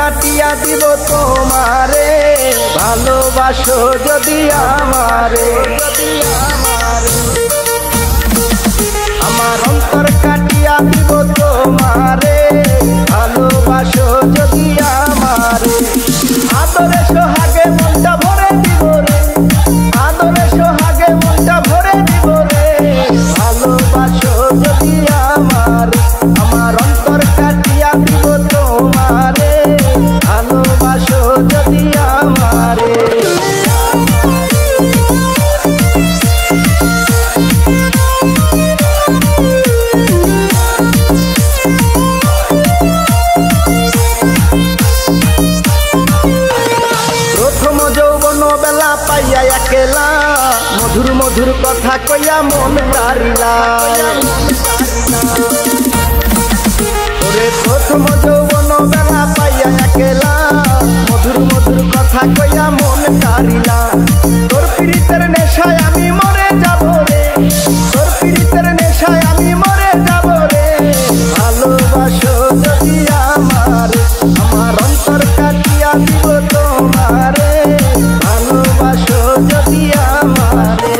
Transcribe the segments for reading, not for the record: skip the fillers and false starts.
কাটিয়া দিব তোমারে, ভালোবাসো যদি আমারে। আমার অন্তর কাটিয়া দিব তোমারে, ভালোবাসো যদি আমারে। আদরে সোহাগে মনটা ভরে দিব রে, আদরে সোহাগে মনটা ভরে দিব রে, ভালোবাসো যদি আমারে। আমার অন্তর কাটিয়া দিব তোমারে, ভালোবাসো যদি আমারে। প্রথম যৌবন বেলা পাইয়া একেলা, মধুর মধুর কথা কইয়া মন তারিলা। ওরে প্রথম যৌবন বেলা পাইয়া একেলা, মধুর মধুর কথা কইয়া মন তারিলা। তোর পীড়িতের নেশায় আমি মরে যাব রে, তোর পীড়িতের নেশায় আমি মরে যাব রে, ভালোবাসো যদি আমারে। আমার অন্তর কাটিয়া দিব তোমারে, ভালোবাসো যদি আমারে।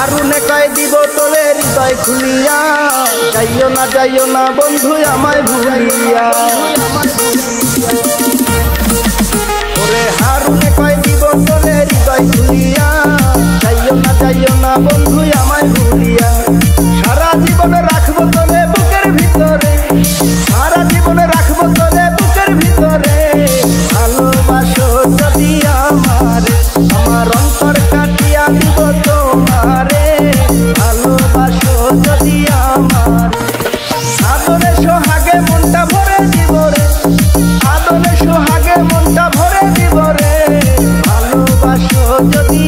আরুনে কয় দিব তোরে হৃদয় খুলিয়া, যাইও না বন্ধু আমায় ভুলিয়া। ওরে হারুনে কয় দিব তোরে হৃদয় খুলিয়া, যাইও না বন্ধু আমায় ভুলিয়া। সারা জীবন রাখবো তোরে বুকের ভিতরে, সারা জীবন রাখবো তোরে বুকের ভিতরে, ভালোবাসো যদি আমারে। আমার অন্তর কাটিয়া দিব তোমারে, ভালোবাসো যদি আমারে। আদরে সোহাগে মনটা ভরে দিব রে, আদরে সোহাগে মনটা ভরে দিব রে, ভালোবাসো যদি